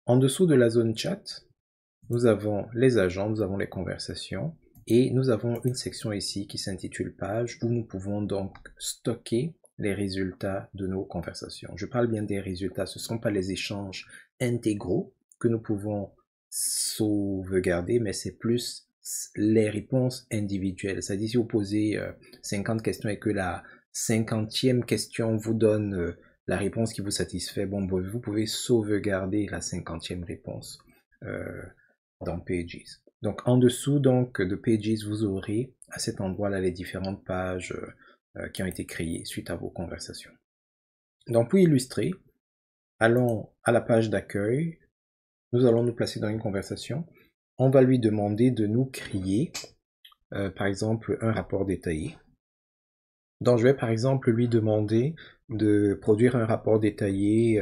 En dessous de la zone chat, nous avons les agents, nous avons les conversations et nous avons une section ici qui s'intitule page où nous pouvons donc stocker les résultats de nos conversations. Je parle bien des résultats, ce ne sont pas les échanges intégraux que nous pouvons sauvegarder, mais c'est plus les réponses individuelles. C'est-à-dire si vous posez 50 questions et que la 50e question vous donne la réponse qui vous satisfait, bon, vous pouvez sauvegarder la 50e réponse dans Pages. Donc en dessous donc de Pages, vous aurez à cet endroit-là les différentes pages qui ont été créées suite à vos conversations. Donc pour illustrer, allons à la page d'accueil. Nous allons nous placer dans une conversation. On va lui demander de nous créer, par exemple, un rapport détaillé. Donc je vais par exemple lui demander de produire un rapport détaillé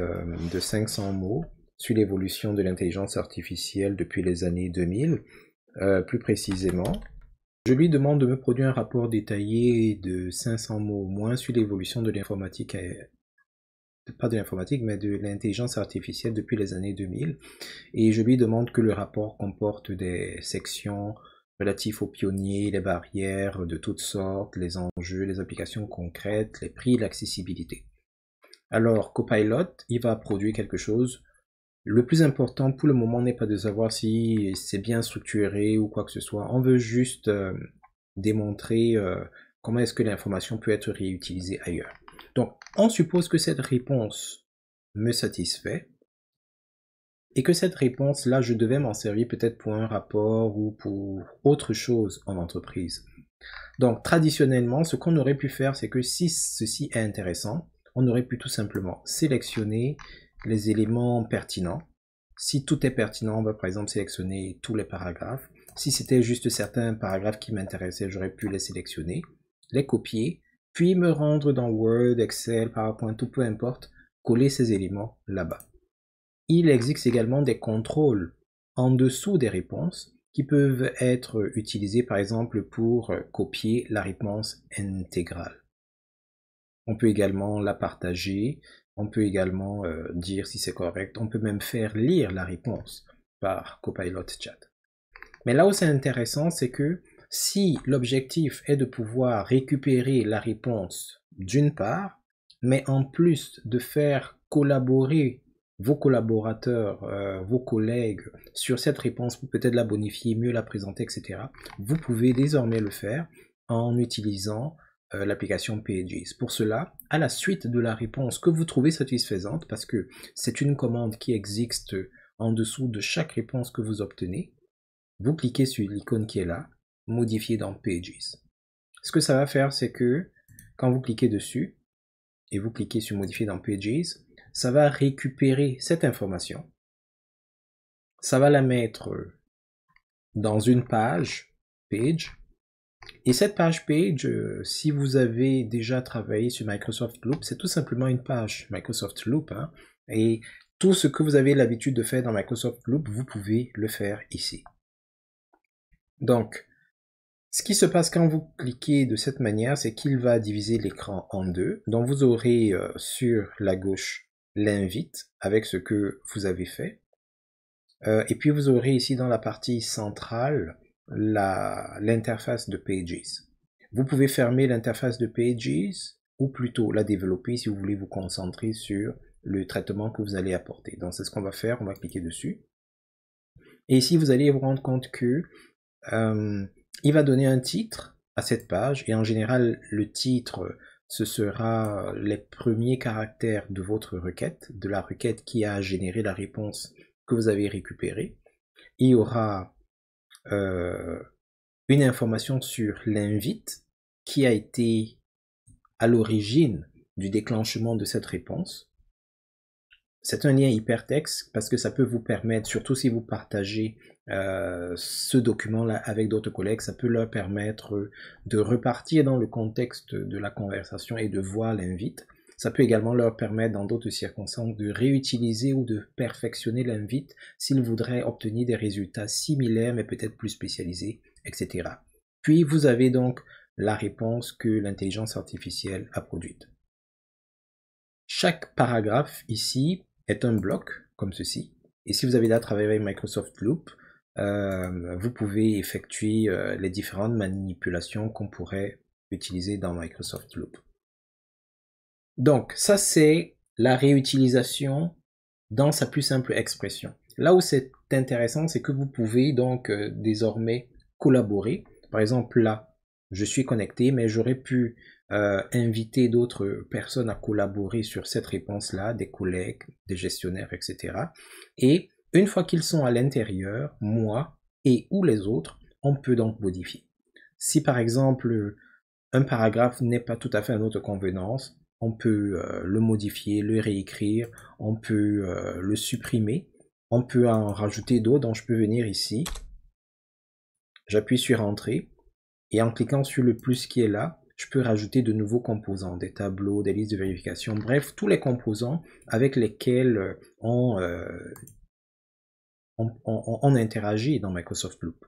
de 500 mots sur l'évolution de l'intelligence artificielle depuis les années 2000. Plus précisément, je lui demande de me produire un rapport détaillé de 500 mots au moins sur l'évolution de l'informatique, pas de l'informatique, mais de l'intelligence artificielle depuis les années 2000. Et je lui demande que le rapport comporte des sections relatives aux pionniers, les barrières de toutes sortes, les enjeux, les applications concrètes, les prix, l'accessibilité. Alors, Copilot, il va produire quelque chose. Le plus important pour le moment n'est pas de savoir si c'est bien structuré ou quoi que ce soit. On veut juste démontrer comment est-ce que l'information peut être réutilisée ailleurs. Donc, on suppose que cette réponse me satisfait et que cette réponse-là, je devais m'en servir peut-être pour un rapport ou pour autre chose en entreprise. Donc, traditionnellement, ce qu'on aurait pu faire, c'est que si ceci est intéressant, on aurait pu tout simplement sélectionner les éléments pertinents. Si tout est pertinent, on va par exemple sélectionner tous les paragraphes. Si c'était juste certains paragraphes qui m'intéressaient, j'aurais pu les sélectionner, les copier, puis me rendre dans Word, Excel, PowerPoint, tout peu importe, coller ces éléments là-bas. Il existe également des contrôles en dessous des réponses qui peuvent être utilisés par exemple pour copier la réponse intégrale. On peut également la partager, on peut également dire si c'est correct, on peut même faire lire la réponse par Copilot Chat. Mais là où c'est intéressant, c'est que si l'objectif est de pouvoir récupérer la réponse d'une part, mais en plus de faire collaborer vos collaborateurs, vos collègues sur cette réponse pour peut-être la bonifier, mieux la présenter, etc., vous pouvez désormais le faire en utilisant l'application Pages. Pour cela, à la suite de la réponse que vous trouvez satisfaisante, parce que c'est une commande qui existe en dessous de chaque réponse que vous obtenez, vous cliquez sur l'icône qui est là, modifier dans Pages. Ce que ça va faire, c'est que quand vous cliquez dessus et vous cliquez sur modifier dans Pages, ça va récupérer cette information. Ça va la mettre dans une page, page. Et cette page page, si vous avez déjà travaillé sur Microsoft Loop, c'est tout simplement une page Microsoft Loop. Hein, et tout ce que vous avez l'habitude de faire dans Microsoft Loop, vous pouvez le faire ici. Donc, ce qui se passe quand vous cliquez de cette manière, c'est qu'il va diviser l'écran en deux. Donc, vous aurez sur la gauche l'invite avec ce que vous avez fait. Et puis, vous aurez ici dans la partie centrale l'interface de Pages. Vous pouvez fermer l'interface de Pages ou plutôt la développer si vous voulez vous concentrer sur le traitement que vous allez apporter. Donc, c'est ce qu'on va faire. On va cliquer dessus. Et ici, vous allez vous rendre compte que il va donner un titre à cette page et en général le titre ce sera les premiers caractères de votre requête, de la requête qui a généré la réponse que vous avez récupérée. Il y aura une information sur l'invite qui a été à l'origine du déclenchement de cette réponse. C'est un lien hypertexte parce que ça peut vous permettre, surtout si vous partagez ce document-là avec d'autres collègues, ça peut leur permettre de repartir dans le contexte de la conversation et de voir l'invite. Ça peut également leur permettre, dans d'autres circonstances, de réutiliser ou de perfectionner l'invite s'ils voudraient obtenir des résultats similaires mais peut-être plus spécialisés, etc. Puis vous avez donc la réponse que l'intelligence artificielle a produite. Chaque paragraphe ici est un bloc, comme ceci, Et si vous avez déjà travaillé avec Microsoft Loop, vous pouvez effectuer les différentes manipulations qu'on pourrait utiliser dans Microsoft Loop. Donc, ça c'est la réutilisation dans sa plus simple expression. Là où c'est intéressant, c'est que vous pouvez donc désormais collaborer. Par exemple, là, je suis connecté, mais j'aurais pu inviter d'autres personnes à collaborer sur cette réponse-là, des collègues, des gestionnaires, etc. Et une fois qu'ils sont à l'intérieur, moi et ou les autres, on peut donc modifier. Si par exemple, un paragraphe n'est pas tout à fait à notre convenance, on peut le modifier, le réécrire, on peut le supprimer, on peut en rajouter d'autres, donc je peux venir ici, j'appuie sur Entrée, et en cliquant sur le plus qui est là, je peux rajouter de nouveaux composants, des tableaux, des listes de vérification, bref, tous les composants avec lesquels on interagit dans Microsoft Loop.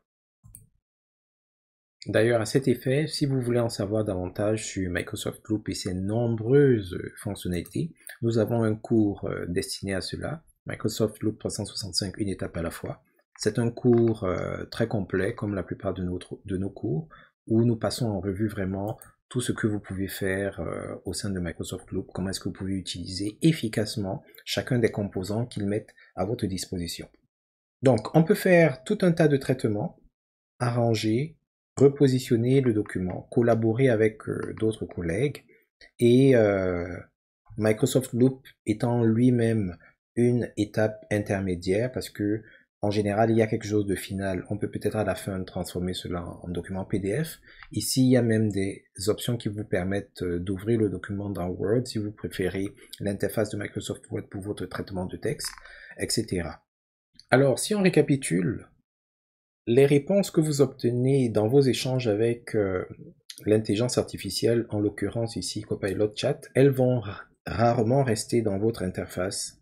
D'ailleurs, à cet effet, si vous voulez en savoir davantage sur Microsoft Loop et ses nombreuses fonctionnalités, nous avons un cours destiné à cela, Microsoft Loop 365, une étape à la fois. C'est un cours très complet, comme la plupart de nos cours, où nous passons en revue vraiment tout ce que vous pouvez faire au sein de Microsoft Loop, comment est-ce que vous pouvez utiliser efficacement chacun des composants qu'ils mettent à votre disposition. Donc, on peut faire tout un tas de traitements, arranger, repositionner le document, collaborer avec d'autres collègues, et Microsoft Loop étant lui-même une étape intermédiaire, parce que en général il y a quelque chose de final, on peut peut-être à la fin transformer cela en document PDF. Ici il y a même des options qui vous permettent d'ouvrir le document dans Word si vous préférez l'interface de Microsoft Word pour votre traitement de texte, etc. Alors si on récapitule, les réponses que vous obtenez dans vos échanges avec l'intelligence artificielle, en l'occurrence ici Copilot Chat, elles vont rarement rester dans votre interface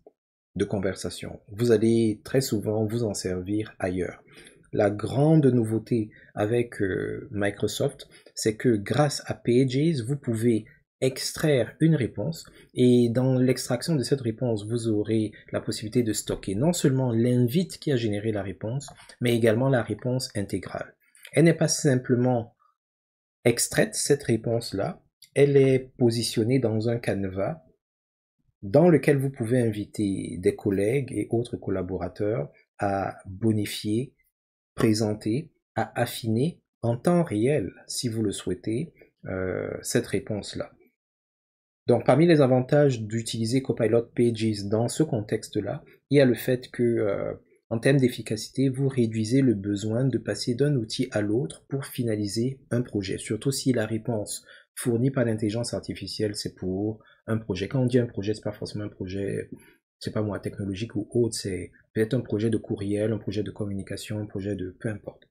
de conversation. Vous allez très souvent vous en servir ailleurs. La grande nouveauté avec Microsoft, c'est que grâce à Pages, vous pouvez extraire une réponse et dans l'extraction de cette réponse, vous aurez la possibilité de stocker non seulement l'invite qui a généré la réponse, mais également la réponse intégrale. Elle n'est pas simplement extraite, cette réponse-là, elle est positionnée dans un canevas dans lequel vous pouvez inviter des collègues et autres collaborateurs à bonifier, présenter, à affiner en temps réel, si vous le souhaitez, cette réponse-là. Donc, parmi les avantages d'utiliser Copilot Pages dans ce contexte-là, il y a le fait que, en termes d'efficacité, vous réduisez le besoin de passer d'un outil à l'autre pour finaliser un projet, surtout si la réponse fournie par l'intelligence artificielle, c'est pour un projet. Quand on dit un projet, c'est pas forcément un projet, c'est pas moi, technologique ou autre, c'est peut-être un projet de courriel, un projet de communication, un projet de peu importe.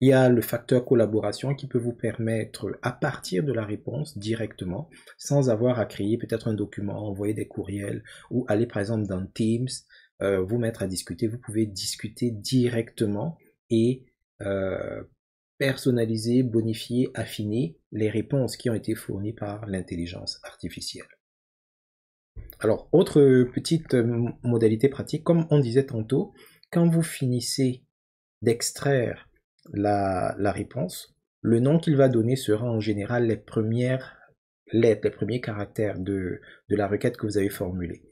Il y a le facteur collaboration qui peut vous permettre, à partir de la réponse directement, sans avoir à créer peut-être un document, envoyer des courriels ou aller par exemple dans Teams, vous mettre à discuter. Vous pouvez discuter directement et personnaliser, bonifier, affiner les réponses qui ont été fournies par l'intelligence artificielle. Alors, autre petite modalité pratique, comme on disait tantôt, quand vous finissez d'extraire la réponse, le nom qu'il va donner sera en général les premières lettres, les premiers caractères de la requête que vous avez formulée.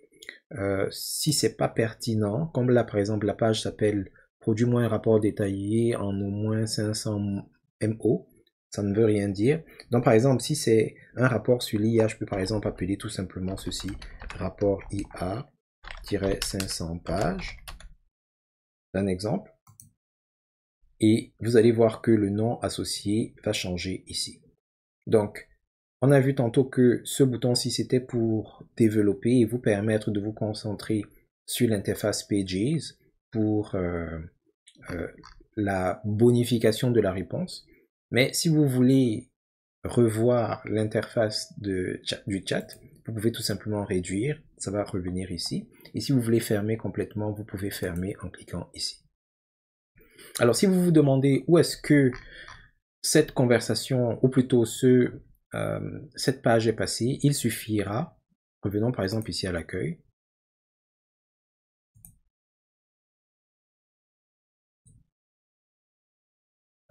Si c'est pas pertinent, comme là par exemple la page s'appelle produis-moi un rapport détaillé en au moins 500 MO, ça ne veut rien dire. Donc par exemple si c'est un rapport sur l'IA, je peux par exemple appeler tout simplement ceci, rapport IA-500 pages, un exemple. Et vous allez voir que le nom associé va changer ici. Donc, on a vu tantôt que ce bouton-ci, c'était pour développer et vous permettre de vous concentrer sur l'interface Pages pour la bonification de la réponse. Mais si vous voulez revoir l'interface du chat, vous pouvez tout simplement réduire, ça va revenir ici. Et si vous voulez fermer complètement, vous pouvez fermer en cliquant ici. Alors, si vous vous demandez où est-ce que cette conversation, ou plutôt cette page est passée, il suffira, revenons par exemple ici à l'accueil,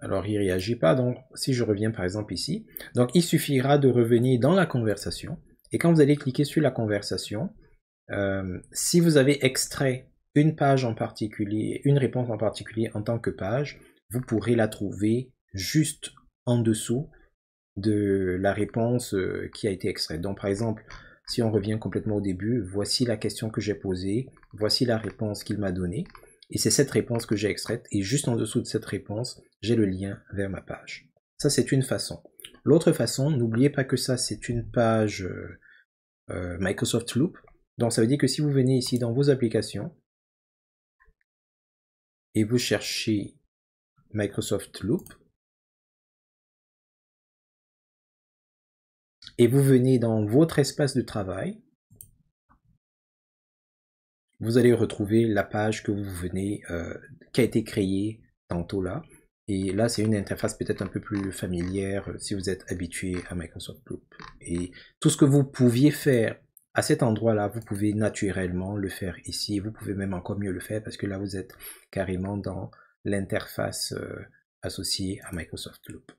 Alors, il ne réagit pas. Donc, si je reviens par exemple ici, donc il suffira de revenir dans la conversation. Et quand vous allez cliquer sur la conversation, si vous avez extrait une page en particulier, une réponse en particulier en tant que page, vous pourrez la trouver juste en dessous de la réponse qui a été extraite. Donc, par exemple, si on revient complètement au début, voici la question que j'ai posée, voici la réponse qu'il m'a donnée. Et c'est cette réponse que j'ai extraite, et juste en dessous de cette réponse, j'ai le lien vers ma page. Ça, c'est une façon. L'autre façon, n'oubliez pas que ça, c'est une page Microsoft Loop. Donc, ça veut dire que si vous venez ici dans vos applications, et vous cherchez Microsoft Loop, et vous venez dans votre espace de travail, vous allez retrouver la page que vous venez, qui a été créée tantôt là. Et là, c'est une interface peut-être un peu plus familière si vous êtes habitué à Microsoft Loop. Et tout ce que vous pouviez faire à cet endroit-là, vous pouvez naturellement le faire ici. Vous pouvez même encore mieux le faire parce que là, vous êtes carrément dans l'interface associée à Microsoft Loop.